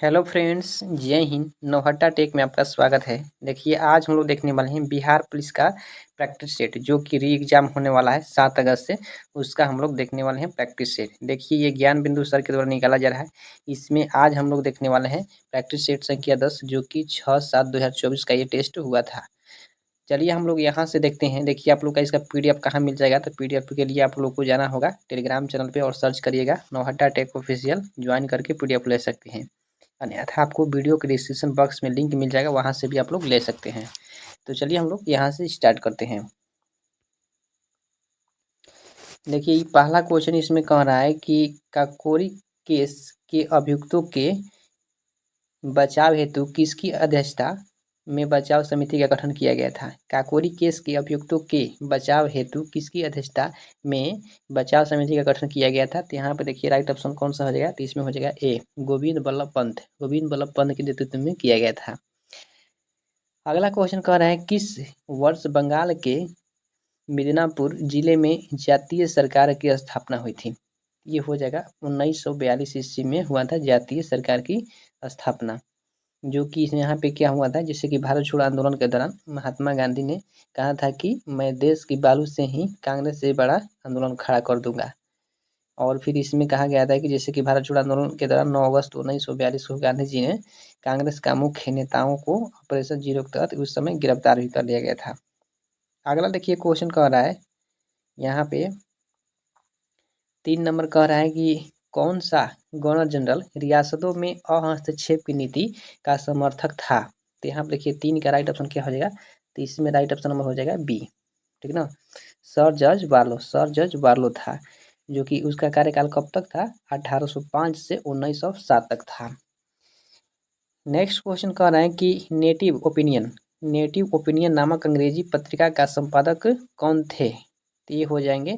Hello friends, जय Hind. Nauhatta take में आपका स्वागत है। देखिए, आज हम लोग देखने वाले हैं बिहार पुलिस का प्रैक्टिस सेट, जो कि री एग्जाम होने वाला है 7 अगस्त से। उसका हम लोग देखने वाले हैं प्रैक्टिस सेट। देखिए, ये ज्ञान बिंदु सर के द्वारा निकाला जा रहा है। इसमें आज हम लोग देखने वाले हैं प्रैक्टिस सेट संख्या 10, जो कि 6/7/2024 का ये टेस्ट हुआ था। चलिए हम लोग यहाँ से देखते हैं। देखिए, आप लोग का इसका पीडीएफ कहाँ मिल जाएगा, तो पीडीएफ के लिए आप लोग को जाना होगा टेलीग्राम चैनल पे और सर्च करिएगा नौहट्टा टेक ऑफिशियल। ज्वाइन करके पीडीएफ ले सकते हैं। अन्यथा आपको वीडियो के डिस्क्रिप्शन बॉक्स में लिंक मिल जाएगा, वहाँ से भी आप लोग ले सकते हैं। तो चलिए हम लोग यहाँ से स्टार्ट करते हैं। देखिए, ये पहला क्वेश्चन इसमें कह रहा है कि काकोरी केस के अभियुक्तों के बचाव हेतु किसकी अध्यक्षता में बचाव समिति का गठन किया गया था। काकोरी केस के अभियुक्तों के बचाव हेतु किसकी अध्यक्षता में बचाव समिति का गठन किया गया था। तो यहाँ पे देखिए राइट ऑप्शन कौन सा हो जाएगा, तो इसमें हो जाएगा ए, गोविंद बल्लभ पंत। गोविंद बल्लभ पंत के नेतृत्व में किया गया था। अगला क्वेश्चन कह रहा है किस वर्ष बंगाल के मिदनापुर जिले में जातीय सरकार की स्थापना हुई थी। ये हो जाएगा 1942 ईस्वी में हुआ था जातीय सरकार की स्थापना। जो कि इसमें यहाँ पे क्या हुआ था, जैसे कि भारत छोड़ो आंदोलन के दौरान महात्मा गांधी ने कहा था कि मैं देश की बालू से ही कांग्रेस से बड़ा आंदोलन खड़ा कर दूंगा। और फिर इसमें कहा गया था कि जैसे कि भारत छोड़ो आंदोलन के दौरान 9 अगस्त 1942 को गांधी जी ने कांग्रेस का मुख्य नेताओं को ऑपरेशन जीरो के तहत उस समय गिरफ्तार भी कर लिया गया था। अगला देखिए क्वेश्चन कह रहा है यहाँ पे 3 नंबर कह रहा है कि कौन सा गवर्नर जनरल रियासतों में अहस्तक्षेप की नीति का समर्थक था। तो यहाँ पे देखिए 3 का राइट ऑप्शन क्या हो जाएगा, तो इसमें राइट ऑप्शन नंबर हो जाएगा बी। ठीक ना, sir George Barlow. Sir George Barlow था, जो कि उसका कार्यकाल कब तक था, 1805 से 1907 तक था। नेक्स्ट क्वेश्चन कह रहा है कि नेटिव ओपिनियन नामक अंग्रेजी पत्रिका का संपादक कौन थे। तो ये हो जाएंगे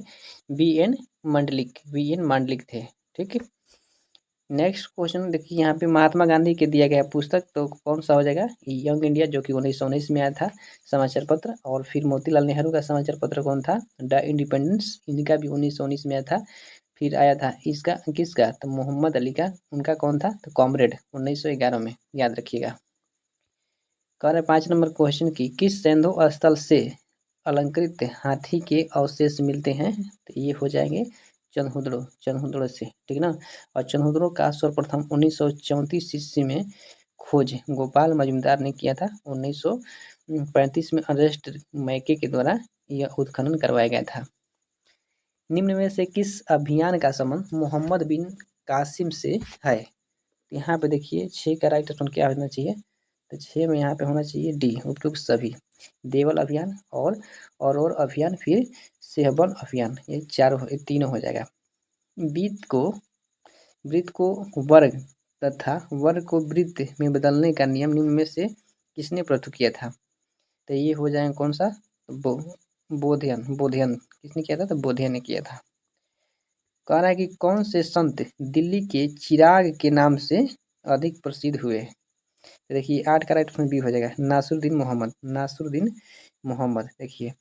बी एन मांडलिक थे। ठीक है। नेक्स्ट क्वेश्चन देखिए यहाँ पे महात्मा गांधी के दिया गया पुस्तक तो कौन सा हो जाएगा, यंग इंडिया, जो कि 1919 में आया था समाचार पत्र। और फिर मोतीलाल नेहरू का समाचार पत्र कौन था, द इंडिपेंडेंस, इनका भी 1919 में आया था। फिर आया था इसका किसका, तो मोहम्मद अली का, उनका कौन था, तो कॉमरेड, 1911 में, याद रखिएगा। कह रहे 5 नंबर क्वेश्चन की किस सैंधो स्थल से अलंकृत हाथी के अवशेष मिलते हैं। तो ये हो जाएंगे चनहुदड़ो से। ठीक ना। और चनहुदड़ो का सर्वप्रथम 1934 ईस्वी में खोज गोपाल मजुमदार ने किया था। 1935 में अरेस्ट मैके के द्वारा यह उत्खनन करवाया गया था। निम्न में से किस अभियान का संबंध मोहम्मद बिन कासिम से है। यहाँ पे देखिए 6 का राइट ऑप्शन क्या होना चाहिए, तो 6 में यहाँ पे होना चाहिए डी, उपयुक्त सभी। देवल अभियान और अभियान, फिर सेहबन अभियान, ये तीनों हो जाएगा। वृत्त को वर्ग तथा वर्ग को वृत्त में बदलने का नियम निम्न में से किसने प्रस्तुत किया था। तो ये हो जाएगा कौन सा, बोधियन किसने किया था, तो बोधियन ने किया था। कह रहा है कि कौन से संत दिल्ली के चिराग के नाम से अधिक प्रसिद्ध हुए। देखिए 8 का राइट ऑप्शन बी हो जाएगा नासुरुद्दीन मोहम्मद। देखिए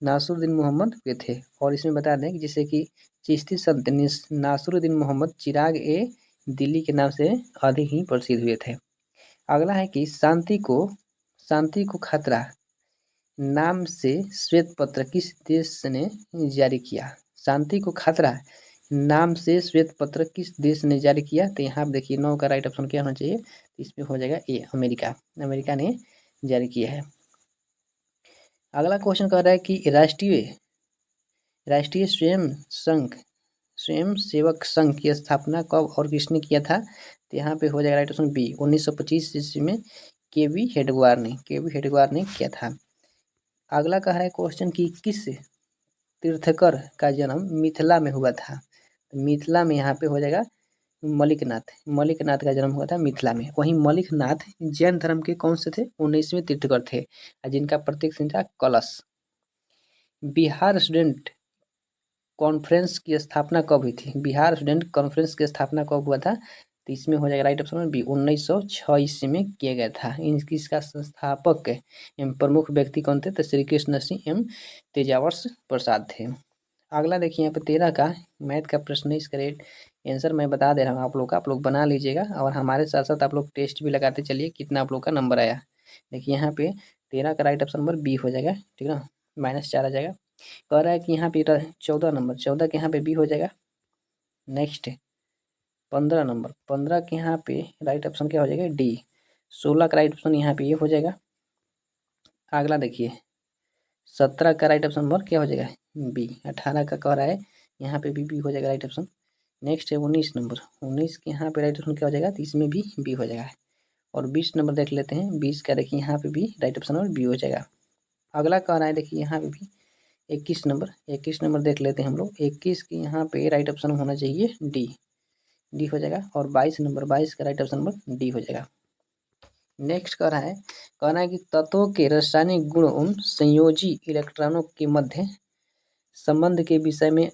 नासुरुद्दीन मोहम्मद वे थे। और इसमें बता दें कि जैसे कि चिश्ती संत नासुरुद्दीन मोहम्मद चिराग ए दिल्ली के नाम से अधिक ही प्रसिद्ध हुए थे। अगला है कि शांति को खतरा नाम से श्वेत पत्र किस देश ने जारी किया। शांति को खतरा नाम से श्वेत पत्र किस देश ने जारी किया। तो यहाँ पे देखिए 9 का राइट ऑप्शन क्या होना चाहिए, इसमें हो जाएगा ए, अमेरिका ने जारी किया है। अगला क्वेश्चन कह रहा है कि राष्ट्रीय स्वयं सेवक संघ की स्थापना कब और किसने किया था। तो यहाँ पे हो जाएगा राइट ऑप्शन बी, 1925 ईस्वी में केवी हेडगेवार ने किया था। अगला कह रहा है क्वेश्चन की किस तीर्थकर का जन्म मिथिला में हुआ था। मिथिला में यहाँ पे हो जाएगा मलिकनाथ का जन्म हुआ था मिथिला में। वहीं मलिकनाथ जैन धर्म के कौन से थे, 19वें तीर्थकर थे, जिनका प्रतीक चिन्ह था कलश। बिहार स्टूडेंट कॉन्फ्रेंस की स्थापना कब हुई थी। बिहार स्टूडेंट कॉन्फ्रेंस की स्थापना कब हुआ था, तो इसमें हो जाएगा राइट ऑप्शन बी, 1906 ईस्वी में किया गया था। इसका संस्थापक एवं प्रमुख व्यक्ति कौन थे, तो श्री कृष्ण सिंह एवं तेजावर प्रसाद थे। अगला देखिए यहाँ पे 13 का मैथ का प्रश्न, इसका आंसर मैं बता दे रहा हूँ आप लोग का, आप लोग बना लीजिएगा और हमारे साथ साथ आप लोग टेस्ट भी लगाते चलिए कितना आप लोग का नंबर आया। देखिए यहाँ पे 13 का राइट ऑप्शन नंबर बी हो जाएगा, ठीक है ना, -4 आ जाएगा। कह रहा है कि यहाँ पे 14 नंबर, 14 के यहाँ पे बी हो जाएगा। नेक्स्ट 15 नंबर, 15 के यहाँ पे राइट ऑप्शन क्या हो जाएगा, डी। 16 का राइट ऑप्शन यहाँ पे ये हो जाएगा। अगला देखिए 17 का राइट ऑप्शन नंबर क्या हो जाएगा, बी। 18 का कह रहा है यहाँ पे भी बी हो जाएगा राइट ऑप्शन। नेक्स्ट है 19 नंबर, 19 के यहाँ पे राइट ऑप्शन क्या हो जाएगा, तो इसमें भी बी हो जाएगा। और 20 नंबर देख लेते हैं, 20 का देखिए यहाँ पे भी राइट ऑप्शन नंबर बी हो जाएगा। अगला कह रहा है देखिए यहाँ पे भी 21 नंबर, 21 नंबर देख लेते हैं हम लोग। 21 के यहाँ पे राइट ऑप्शन होना चाहिए डी, डी हो जाएगा। और 22 नंबर, 22 का राइट ऑप्शन नंबर डी हो जाएगा। नेक्स्ट कह रहा है, कहना है कि तत्वों के रासायनिक गुण उन संयोजी इलेक्ट्रॉनों के मध्य संबंध के विषय में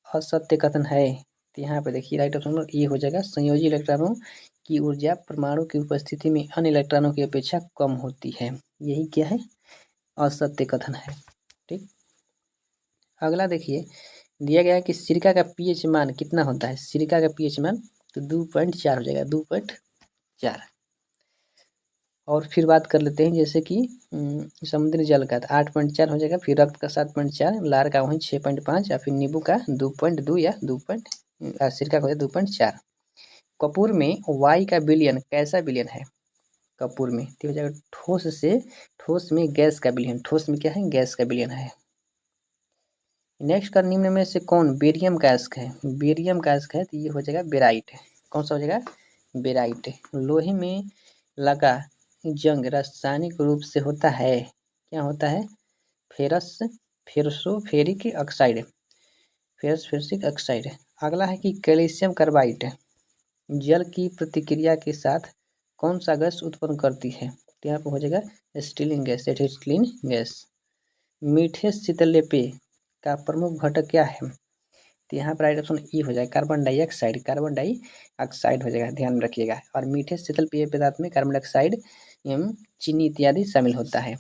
असत्य कथन है। तो यहाँ पे देखिए राइट ऑप्शन नंबर ए हो जाएगा। संयोजी इलेक्ट्रॉनों की ऊर्जा परमाणु की उपस्थिति में अन्य इलेक्ट्रॉनों की अपेक्षा कम होती है, यही क्या है, असत्य कथन है। ठीक, अगला देखिए दिया गया है कि सिरका का पीएच मान कितना होता है। सिरका का पीएच मान तो 2.4 हो जाएगा, 2.4। और फिर बात कर लेते हैं जैसे कि समुद्री जल का 8.4 हो जाएगा, फिर रक्त का 7.4, लार का वहीं 6.5 या फिर नींबू का 2.2 या सिरका का 2.4। कपूर में वाई का विलयन कैसा विलयन है, कपूर में तो हो जाएगा ठोस से ठोस में गैस का विलयन, ठोस में क्या है, गैस का विलयन है। नेक्स्ट का निम्न में से कौन बेरियम का अयस्क है, बेरियम का अयस्क है तो ये हो जाएगा बेराइट। कौन सा हो जाएगा, बेराइट। लोहे में लगा जंग रासायनिक रूप से होता है, क्या होता है, फेरस फेरसोफेरिक ऑक्साइड, फेरस फेरसिक ऑक्साइड। अगला है कि कैल्शियम कार्बाइड जल की प्रतिक्रिया के साथ कौन सा गैस उत्पन्न करती है, तो यहाँ पर हो जाएगा स्टीलिंग गैस, एसिटिलीन गैस। मीठे शीतल पेय का प्रमुख घटक क्या है, तो यहाँ पर राइट ऑप्शन ई हो जाएगा कार्बन डाइऑक्साइड, कार्बन डाइऑक्साइड हो जाएगा, ध्यान में रखिएगा। और मीठे शीतल पेय पदार्थ में कार्बन डाइऑक्साइड एवं चीनी इत्यादि शामिल होता है।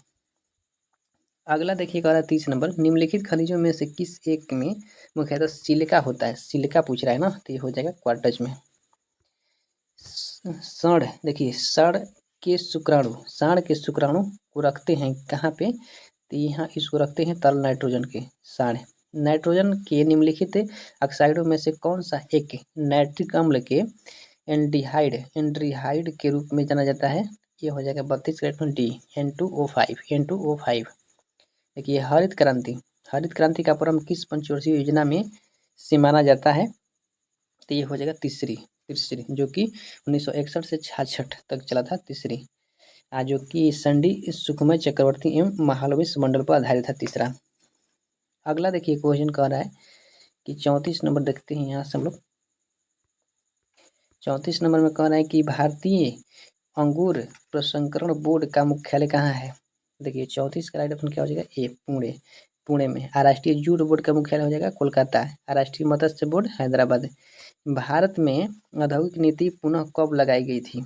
अगला देखिएगा 30 नंबर, निम्नलिखित खनिजों में से किस एक में मुख्यतः सिलिका होता है, सिलिका पूछ रहा है ना, तो ये हो जाएगा क्वार्टज में। साँड देखिए, साँड के शुक्राणु को रखते हैं कहाँ पे, तो यहाँ इसको रखते हैं तरल नाइट्रोजन के साँड। नाइट्रोजन के निम्नलिखित ऑक्साइडों में से कौन सा एक नाइट्रिक अम्ल के एल्डिहाइड के रूप में जाना जाता है, ये हो जाएगा 32 का डी, N2O5। देखिए हरित क्रांति का प्रारंभ किस पंचवर्षीय योजना में से माना जाता है, तो ये हो जाएगा तीसरी, जो कि 1961 से 66 तक चला था, तीसरी, जो कि संडी सुखमय चक्रवर्ती एवं महालविश मंडल पर आधारित था, तीसरा। अगला देखिए क्वेश्चन कह रहा है कि 34 नंबर देखते हैं यहाँ से हम लोग। 34 नंबर में कह रहा है कि भारतीय अंगूर प्रसंस्करण बोर्ड का मुख्यालय कहाँ है। देखिए 34 का राइट ऑप्शन क्या हो जाएगा, ए, पुणे में। राष्ट्रीय जूट बोर्ड का मुख्यालय हो जाएगा कोलकाता। राष्ट्रीय मत्स्य बोर्ड हैदराबाद। भारत में औद्योगिक नीति पुनः कब लगाई गई थी,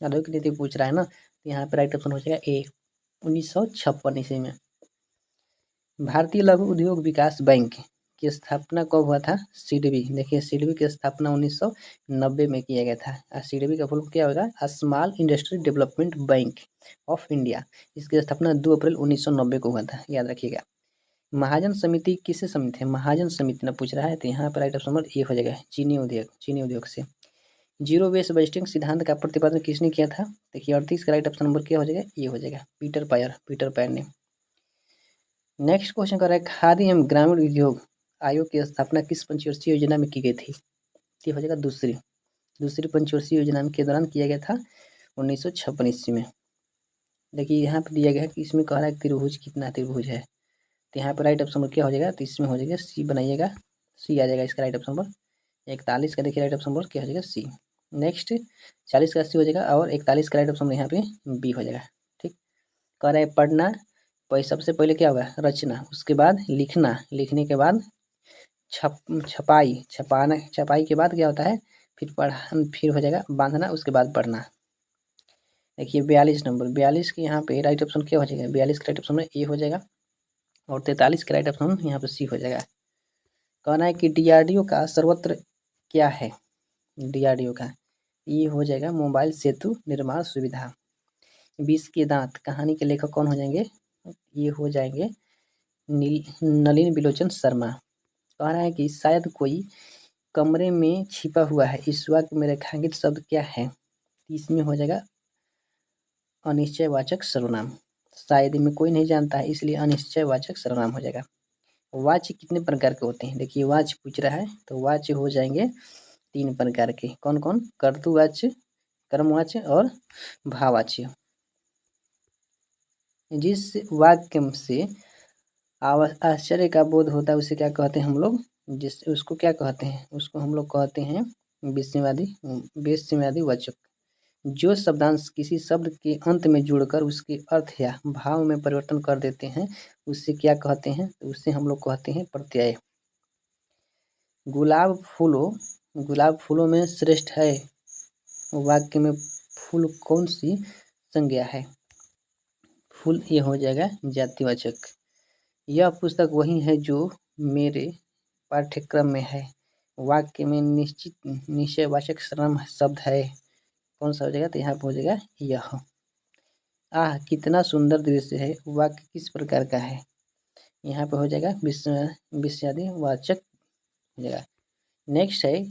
औद्योगिक नीति पूछ रहा है ना, तो यहाँ पे राइट ऑप्शन हो जाएगा ए, 1956 ईस्वी में। भारतीय लघु उद्योग विकास बैंक की स्थापना कब हुआ था, सिडबी। देखिए सिडबी की स्थापना 1990 में किया गया था। सिडबी का फुल क्या होगा, small industry development bank of India. इसकी स्थापना 2 अप्रैल 1990 को हुआ था, याद रखिएगा। महाजन समिति किससे सम्मिलित है, महाजन समिति ने पूछ रहा है, तो यहाँ पर राइट ऑप्शन नंबर ए हो जाएगा, चीनी उद्योग से। जीरो वेस्ट बजटिंग सिद्धांत का प्रतिपादन किसने किया था, देखिए 38 का राइट ऑप्शन नंबर क्या हो जाएगा, ये हो जाएगा पीटर पायर ने। नेक्स्ट क्वेश्चन कर रहा है खादी एवं ग्रामीण उद्योग आयोग की स्थापना किस पंचवर्षीय योजना में की गई थी, ये हो जाएगा दूसरी पंचवर्षीय योजना के दौरान किया गया था 1956 ईस्वी में। देखिए यहाँ पे दिया गया है कि इसमें कह रहा है त्रिभुज कितना त्रिभुज है, तो यहाँ पर राइट ऑप्शन नंबर क्या हो जाएगा, तो इसमें हो जाएगा सी, बनाइएगा सी आ जाएगा इसका राइट ऑप्शन नंबर। 41 का देखिए राइट ऑप्शन नंबर क्या हो जाएगा, सी। नेक्स्ट 40 का सी हो जाएगा और 41 का राइट ऑप्शन नंबर यहाँ पे बी हो जाएगा। ठीक, कह रहा है पढ़ना, सबसे पहले क्या होगा, रचना, उसके बाद लिखना, लिखने के बाद छपाई के बाद क्या होता है, फिर हो जाएगा बांधना, उसके बाद पढ़ना। देखिए 42 नंबर, 42 के यहाँ पे राइट ऑप्शन क्या हो जाएगा, 42 का राइट ऑप्शन में ए हो जाएगा और 43 का राइट ऑप्शन यहाँ पे सी हो जाएगा। कहना है कि डीआरडीओ का सर्वत्र क्या है DRDO का? ये हो जाएगा मोबाइल सेतु निर्माण सुविधा। 20 के दांत कहानी के लेखक कौन हो जाएंगे? ये हो जाएंगे नलिन बिलोचन शर्मा। कह रहा है कि शायद कोई कमरे में छिपा हुआ है, इस वाक्य में रेखांकित शब्द क्या है? इसमें हो जाएगा अनिश्चयवाचक सर्वनाम। शायद में कोई नहीं जानता है, इसलिए अनिश्चयवाचक सर्वनाम हो जाएगा। वाच्य कितने प्रकार के होते हैं? देखिए वाच्य पूछ रहा है तो वाच्य हो जाएंगे 3 प्रकार के। कौन कौन? कर्तृवाच्य, कर्मवाच्य और भाववाच्य। जिस वाक्य से आश्चर्य का बोध होता है उसे क्या कहते हैं हम लोग? उसको क्या कहते हैं? उसको हम लोग कहते हैं विस्मयादि वाचक। जो शब्दांश किसी शब्द के अंत में जुड़कर उसके अर्थ या भाव में परिवर्तन कर देते हैं उससे क्या कहते हैं? तो उससे हम लोग कहते हैं प्रत्यय। गुलाब फूलों में श्रेष्ठ है, वाक्य में फूल कौन सी संज्ञा है? फूल ये हो जाएगा जातिवाचक। यह पुस्तक वही है जो मेरे पाठ्यक्रम में है, वाक्य में निश्चयवाचक सर्वनाम शब्द है। कौन सा हो जाएगा? तो यहाँ पर हो जाएगा यह। आह कितना सुंदर दृश्य है, वाक्य किस प्रकार का है? यहाँ पे हो जाएगा विस्मयादि वाचक हो जाएगा। नेक्स्ट है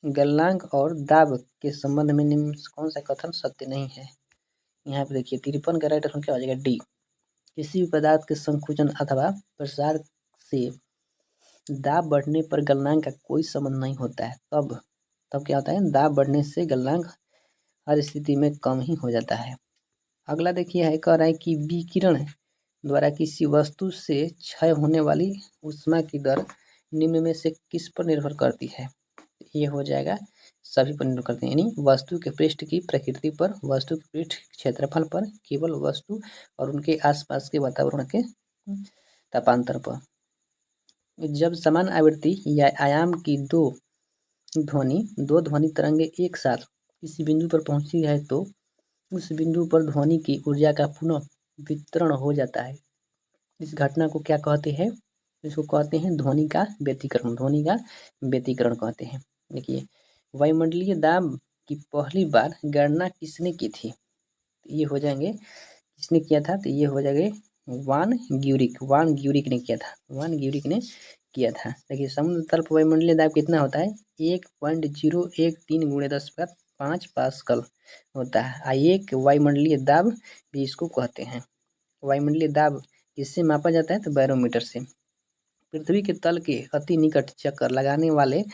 गलनांक और दाब के संबंध में निम्न कौन सा कथन सत्य नहीं है? यहाँ पे देखिए 53 का राइट आंसर क्या हो जाएगा? डी। किसी भी पदार्थ के संकुचन अथवा प्रसार से दाब बढ़ने पर गलनांक का कोई संबंध नहीं होता है। तब क्या होता है? दाब बढ़ने से गलनांक हर स्थिति में कम ही हो जाता है। अगला देखिए है, कह रहा है कि विकिरण द्वारा किसी वस्तु से क्षय होने वाली ऊष्मा की दर निम्न में से किस पर निर्भर करती है? ये हो जाएगा सभी पर निर्भर करते हैं, यानी वस्तु के पृष्ठ की प्रकृति पर, वस्तु के पृष्ठ क्षेत्रफल पर, केवल वस्तु और उनके आसपास के वातावरण के तापांतर पर। जब समान आवृत्ति या आयाम की दो ध्वनि तरंगे एक साथ किसी बिंदु पर पहुंची है तो उस बिंदु पर ध्वनि की ऊर्जा का पुनः वितरण हो जाता है। इस घटना को क्या कहते हैं? इसको कहते हैं ध्वनि का व्यतिकरण कहते हैं। देखिए वायुमंडलीय दाब की पहली बार गणना किसने की थी? ये हो जाएंगे किसने किया था? तो ये हो जाएंगे वान ग्यूरिक ने किया था। देखिए समुद्र तल पर वायुमंडलीय दाब कितना होता है? 1.013 × 10⁵ पास्कल होता है। एक वायुमंडलीय दाब भी इसको कहते हैं। वायुमंडलीय दाब किससे मापा जाता है? तो बैरोमीटर से। पृथ्वी के तल के अति निकट चक्कर लगाने वाले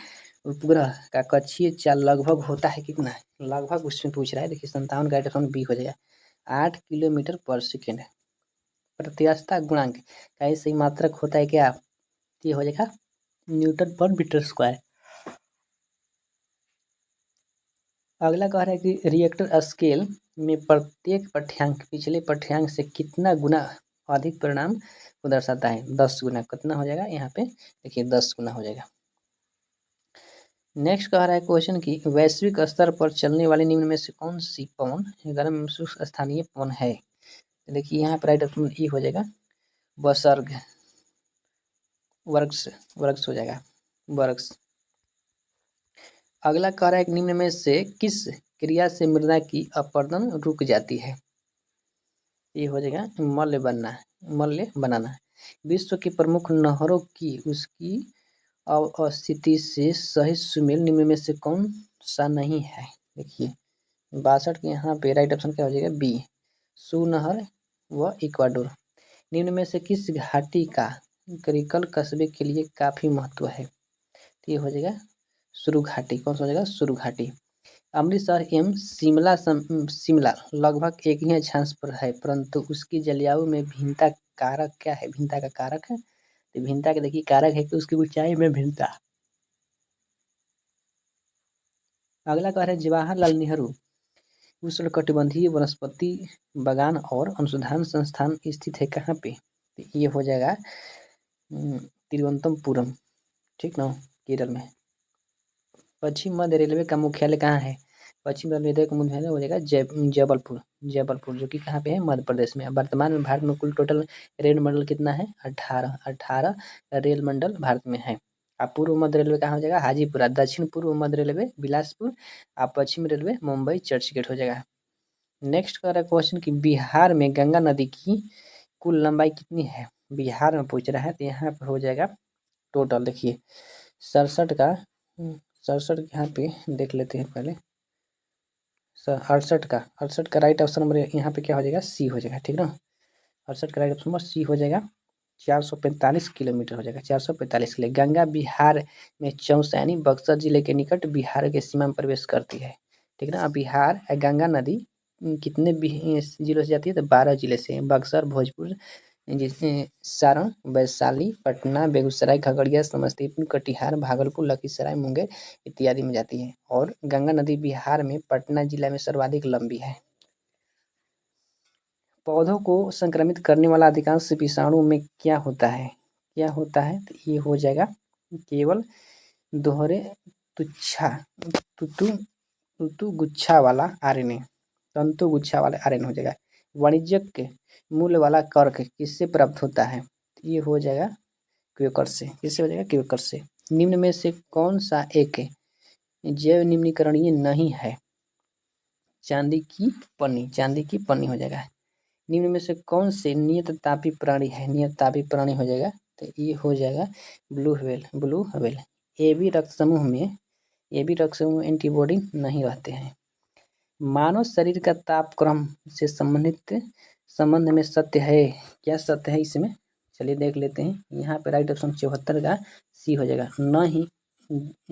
उपग्रह का कक्षीय चाल लगभग होता है कितना? लगभग उसमें पूछ रहा है। देखिए 57 का ऑप्शन बी हो जाएगा 8 किलोमीटर/सेकेंड। प्रत्यास्थता गुणांक का ये सही मात्रक होता है क्या? ये हो जाएगा Nm/m²। अगला कह रहा है कि रिएक्टर स्केल में प्रत्येक पाठ्यांक पिछले पाठ्यांक से कितना गुना अधिक परिणाम को दर्शाता है? 10 गुना। कितना हो जाएगा? यहाँ पे देखिए 10 गुना हो जाएगा। नेक्स्ट कह रहा है क्वेश्चन की वैश्विक स्तर पर चलने वाली निम्न में से कौन सी पवन गर्म शुष्क स्थानीय पवन है? देखिए यहाँ पर राइट ऑप्शन ई हो जाएगा वर्क्स हो जाएगा वर्क्स। अगला कह रहा है कि निम्न में से किस क्रिया से मृदा की अपरदन रुक जाती है? ये हो जाएगा मल्ल बनाना। विश्व की प्रमुख नहरों की उसकी अवस्थिति से सही सुमेल निम्न में से कौन सा नहीं है? देखिए 62 के यहाँ पे राइट ऑप्शन क्या हो जाएगा? बी सू नहर व इक्वाडोर। निम्न में से किस घाटी का करिकल कस्बे के लिए काफी महत्व है? तो ये हो जाएगा सुरु घाटी। कौन सा हो जाएगा? सुरु घाटी। अमृतसर एवं शिमला लगभग एक ही अक्षांश पर है, परंतु उसकी जलवायु में भिन्नता कारक क्या है? भिन्नता का कारक है तो भिन्नता के देखिए कारक है कि उसकी ऊंचाई में भिन्नता। अगला कह रहा है जवाहरलाल नेहरू उष्णकटिबंधीय वनस्पति बागान और अनुसंधान संस्थान स्थित है कहाँ पे? तो ये हो जाएगा तिरुवनंतपुरम, ठीक ना, केरल में। पश्चिम मध्य रेलवे का मुख्यालय कहाँ है? पश्चिम मध्य रेलवे का मुख्यालय हो जाएगा जबलपुर जो कि कहाँ पे है? मध्य प्रदेश में। वर्तमान में भारत में कुल टोटल रेल मंडल कितना है? 18 रेल मंडल भारत में है। पूर्व मध्य रेलवे कहाँ हो जाएगा, हाजीपुरा। दक्षिण पूर्व मध्य रेलवे बिलासपुर। पश्चिम रेलवे मुंबई चर्चगेट हो जाएगा। नेक्स्ट कर रहा है क्वेश्चन कि बिहार में गंगा नदी की कुल लंबाई कितनी है। बिहार में पूछ रहा है, तो यहाँ पे हो जाएगा टोटल, देखिए 67 का 67 यहाँ पे देख लेते हैं पहले। 68 का राइट ऑप्शन नंबर यहाँ पे क्या हो जाएगा, सी हो जाएगा, ठीक ना। 68 का राइट ऑप्शन नंबर सी हो जाएगा। 445 किलोमीटर हो जाएगा, 445 किलो। गंगा बिहार में चौसैनी बक्सर जिले के निकट बिहार के सीमा में प्रवेश करती है, ठीक ना। बिहार गंगा नदी कितने जिलों से जाती है, तो 12 जिले से। बक्सर, भोजपुर, सारण, वैशाली, पटना, बेगूसराय, खगड़िया, समस्तीपुर, कटिहार, भागलपुर, लखीसराय, मुंगेर इत्यादि में जाती है। और गंगा नदी बिहार में पटना जिला में सर्वाधिक लंबी है। पौधों को संक्रमित करने वाला अधिकांश विषाणु में क्या होता है, तो ये हो जाएगा केवल दोहरे तंतुगुच्छा वाला आरएनए, तंतुगुच्छा वाला आरएनए हो जाएगा। वाणिज्यिक मूल्य वाला कर्क किससे प्राप्त होता है, तो ये हो जाएगा क्वेकर से। किससे हो जाएगा, क्वेकर से। निम्न में से कौन सा एक जैव निम्नीकरणीय नहीं है। चांदी की पन्नी हो जाएगा। निम्न में से कौन से नियत तापी प्राणी है, नियत तापी प्राणी हो जाएगा, तो ये हो जाएगा ब्लू व्हेल। एबी रक्त समूह में एंटीबॉडी नहीं रहते हैं। मानव शरीर का तापक्रम से संबंध में सत्य है, क्या सत्य है इसमें, चलिए देख लेते हैं। यहाँ पे राइट ऑप्शन 74 का सी हो जाएगा। न ही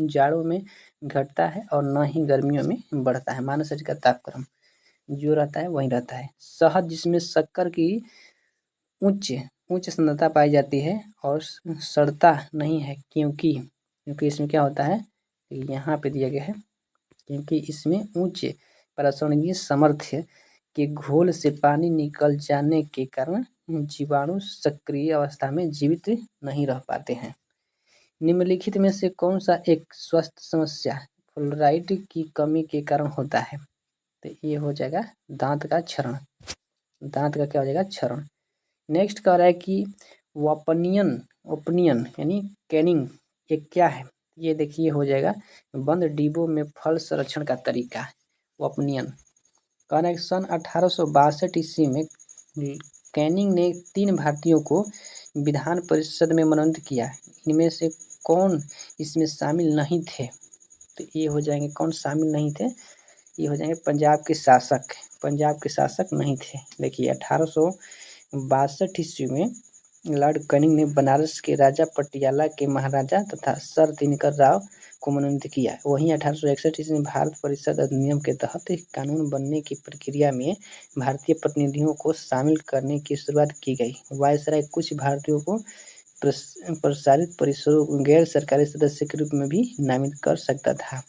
जाड़ों में घटता है और न ही गर्मियों में बढ़ता है। मानव शरीर का तापक्रम जो रहता है वही रहता है। शहद जिसमें शक्कर की उच्च सांद्रता पाई जाती है और सड़ता नहीं है, क्योंकि इसमें क्या होता है, यहाँ पे दिया गया है, क्योंकि इसमें उच्च प्रासंगिक सामर्थ्य के घोल से पानी निकल जाने के कारण जीवाणु सक्रिय अवस्था में जीवित नहीं रह पाते हैं। निम्नलिखित में से कौन सा एक स्वास्थ्य समस्या फ्लोराइड की कमी के कारण होता है, तो ये हो जाएगा दांत का क्षरण। दांत का क्या हो जाएगा, क्षरण। नेक्स्ट कह रहा है कि ओपनियन यानी कैनिंग ये क्या है, ये देखिए हो जाएगा बंद डिब्बों में फल संरक्षण का तरीका। ओपनियन कह रहा है सन 1862 ईस्वी में कैनिंग ने 3 भारतीयों को विधान परिषद में मनोनीत किया। इनमें से कौन इसमें शामिल नहीं थे, तो ये हो जाएंगे कौन शामिल नहीं थे, ये हो जाएंगे पंजाब के शासक नहीं थे। देखिए 1862 ईस्वी में लॉर्ड कैनिंग ने बनारस के राजा पटियाला के महाराजा तथा सर दिनकर राव को मनोनीत किया। वहीं 1861 ईस्वी में भारत परिषद अधिनियम के तहत कानून बनने की प्रक्रिया में भारतीय प्रतिनिधियों को शामिल करने की शुरुआत की गई। वायसराय कुछ भारतीयों को प्रसारित परिसरों गैर सरकारी सदस्य के रूप में भी नामित कर सकता था।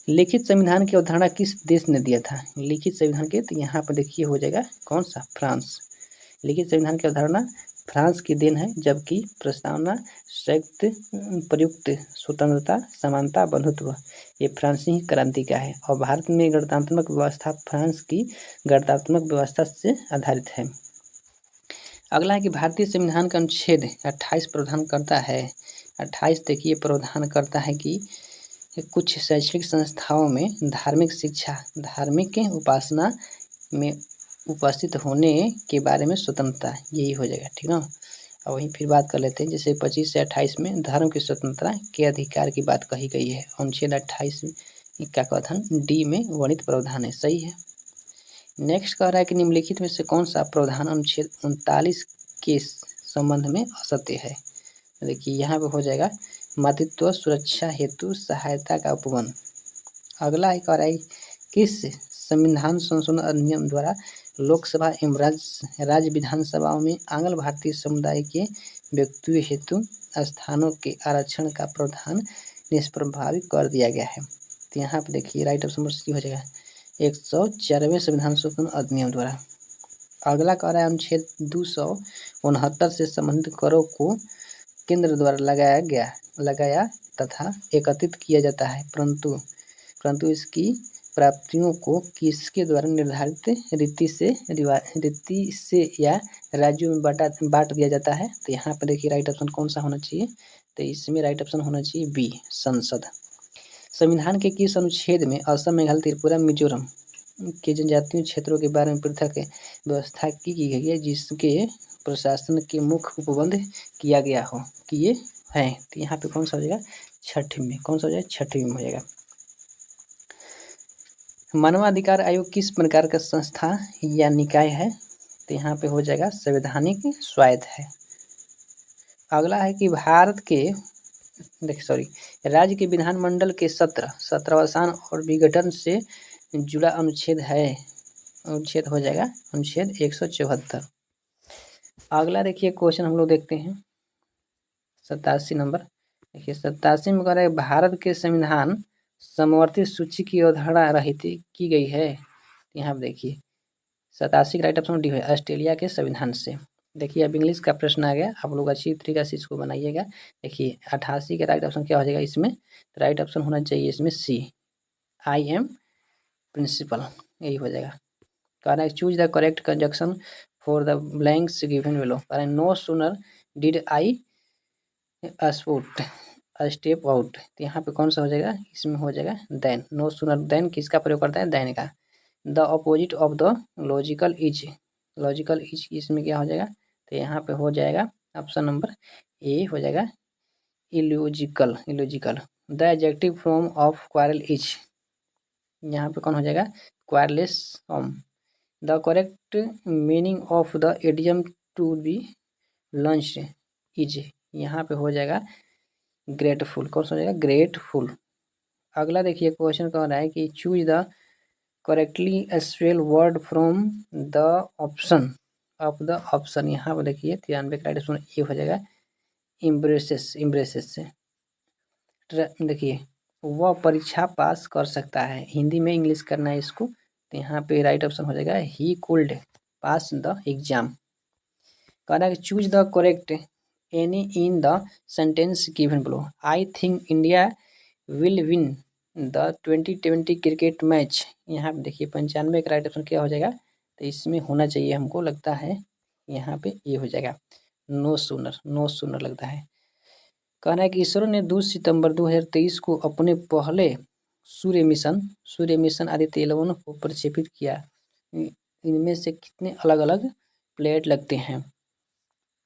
लिखित संविधान की अवधारणा किस देश ने दिया था, लिखित संविधान के, तो यहाँ पर देखिए हो जाएगा कौन सा, फ्रांस। लिखित संविधान की अवधारणा फ्रांस की देन है, जबकि प्रस्तावना संयुक्त प्रयुक्त स्वतंत्रता समानता बंधुत्व ये फ्रांसीसी क्रांति का है। और भारत में गणतांत्रिक व्यवस्था फ्रांस की गणतांत्रिक व्यवस्था से आधारित है। अगला है कि भारतीय संविधान का अनुच्छेद 28 प्रावधान करता है, 28 देखिए प्रावधान करता है कि कुछ शैक्षणिक संस्थाओं में धार्मिक उपासना में उपस्थित होने के बारे में स्वतंत्रता, यही हो जाएगा, ठीक ना। और वहीं फिर बात कर लेते हैं, जैसे 25 से 28 में धर्म की स्वतंत्रता के अधिकार की बात कही गई है। अनुच्छेद 28 का कथन डी में वर्णित प्रावधान है, सही है। नेक्स्ट कह रहा है कि निम्नलिखित में से कौन सा प्रावधान अनुच्छेद 39 के संबंध में असत्य है। देखिए यहाँ पे हो जाएगा मातृत्व सुरक्षा हेतु सहायता का उपवन। अगला एक और है किस संविधान संशोधन अधिनियम द्वारा लोकसभा एवं राज्य विधानसभाओं में आंग्ल भारतीय समुदाय के व्यक्तियों हेतु स्थानों के आरक्षण का प्रावधान निष्प्रभावी कर दिया गया है। तो यहाँ पे देखिए राइट ऑप्शन नंबर सी हो जाएगा 104वें संविधान संशोधन अधिनियम द्वारा। अगला कह रहा है अनुच्छेद 269 से संबंधित करों को केंद्र द्वारा लगाया तथा एकत्रित किया जाता है, परंतु इसकी प्राप्तियों को किसके द्वारा निर्धारित रीति से या राज्यों में बांट दिया जाता है। तो यहाँ पर देखिए राइट ऑप्शन कौन सा होना चाहिए, तो इसमें राइट ऑप्शन होना चाहिए बी, संसद। संविधान के किस अनुच्छेद में असम, मेघालय, त्रिपुरा, मिजोरम के जनजातीय क्षेत्रों के बारे में पृथक व्यवस्था की गई है, जिसके प्रशासन के मुख्य उपबंध किया गया हो, किए हैं? तो यहाँ पे कौन सा हो जाएगा? छठवीं में। कौन सा हो जाएगा? छठवीं में हो जाएगा। मानवाधिकार आयोग किस प्रकार का संस्था या निकाय है? तो यहाँ पे हो जाएगा संवैधानिक स्वायत्त है। अगला है कि भारत के राज्य के विधानमंडल के सत्रावसान और विघटन से जुड़ा अनुच्छेद है, अनुच्छेद हो जाएगा अनुच्छेद 174। अगला देखिए क्वेश्चन हम लोग देखते हैं 87 नंबर। देखिए 87 में कह रहा है भारत के संविधान समवर्ती सूची की अवधारणा रहित की गई है। यहाँ पर देखिए 87 का राइट ऑप्शन डी है, ऑस्ट्रेलिया के संविधान से। देखिए अब इंग्लिश का प्रश्न आ गया, आप लोग अच्छी तरीके से इसको बनाइएगा। देखिए 88 का राइट ऑप्शन क्या हो जाएगा इसमें? राइट ऑप्शन होना चाहिए इसमें सी, आई एम प्रिंसिपल, यही हो जाएगा। कह रहा है choose the correct conjunction for the blanks given below. कह रहा है no sooner did I sport step out. तो यहाँ पे कौन सा हो जाएगा? इसमें हो जाएगा देन। नो सूनर देन किसका प्रयोग करता है? देन का। The opposite of the logical is, logical is इसमें क्या हो जाएगा? तो यहाँ पे हो जाएगा ऑप्शन नंबर ए हो जाएगा illogical, illogical. The adjective form of quarrel is, यहाँ पे कौन हो जाएगा? Quarrelless form. The correct meaning of the idiom to be lunch is, यहाँ पे हो जाएगा ग्रेटफुल। कौन सा हो जाएगा? ग्रेटफुल। अगला देखिए क्वेश्चन कह रहा है कि choose the correctly spell word from the option of the option. यहाँ पर देखिए 93 का राइट ऑप्शन ये हो जाएगा इम्ब्रेसेस, इम्ब्रेसेस से। देखिए वह परीक्षा पास कर सकता है, हिंदी में इंग्लिश करना है इसको। तो यहाँ पे राइट ऑप्शन हो जाएगा ही कुल्ड पास द एग्जाम। कह रहा है choose the correct any in the sentence given below. I think India will win the 2020 cricket match. यहाँ पे देखिए 95 का राइट ऑप्शन क्या हो जाएगा? तो इसमें होना चाहिए हमको लगता है यहाँ पे ये हो जाएगा नो सूनर, नो सूनर लगता है। कहना है कि इसरो ने 2 सितंबर 2023 को अपने पहले सूर्य मिशन आदित्य 11 को प्रक्षेपित किया। इनमें से कितने अलग अलग प्लेट लगते हैं?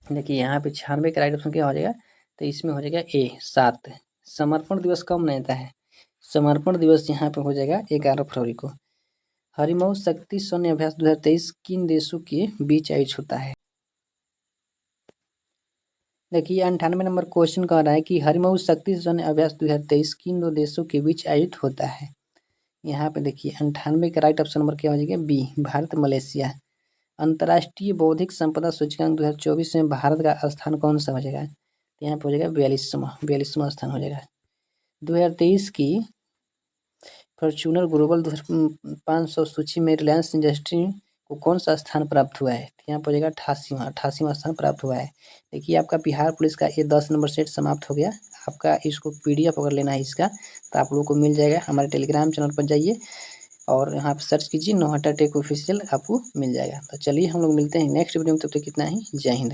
देखिए यहाँ पे 96 का राइट ऑप्शन क्या हो जाएगा? तो इसमें हो जाएगा ए 7। समर्पण दिवस कब मनाता है? समर्पण दिवस यहाँ पे हो जाएगा 11 फरवरी को। हरिमऊ शक्ति सैन्य अभ्यास 2023 किन देशों के बीच आयोजित होता है? देखिए 98 नंबर क्वेश्चन कह रहा है कि हरिमऊ शक्ति सैन्य अभ्यास 2023 किन 2 देशों के बीच आयोजित होता है? यहाँ पे देखिए 98 का राइट ऑप्शन नंबर क्या हो जाएगा? B, Bharat Malaysia. अंतर्राष्ट्रीय बौद्धिक संपदा सूचकांक 2024 में भारत का स्थान कौन सा हो जाएगा? यहाँ पे हो जाएगा 42वां स्थान हो जाएगा। 2023 की फॉर्च्यूनर ग्लोबल 500 सूची में रिलायंस इंडस्ट्री को कौन सा स्थान प्राप्त हुआ है? यहाँ पर हो जाएगा 88वां स्थान प्राप्त हुआ है। देखिए आपका बिहार पुलिस का ये 10 नंबर सेट समाप्त हो गया। आपका इसको PDF अगर लेना है इसका तो आप लोगों को मिल जाएगा। हमारे टेलीग्राम चैनल पर जाइए और यहाँ पर सर्च कीजिए नौहट्टा टेक ऑफिशियल, आपको मिल जाएगा। तो चलिए हम लोग मिलते हैं नेक्स्ट वीडियो में, तब तक कितना ही, जय हिंद।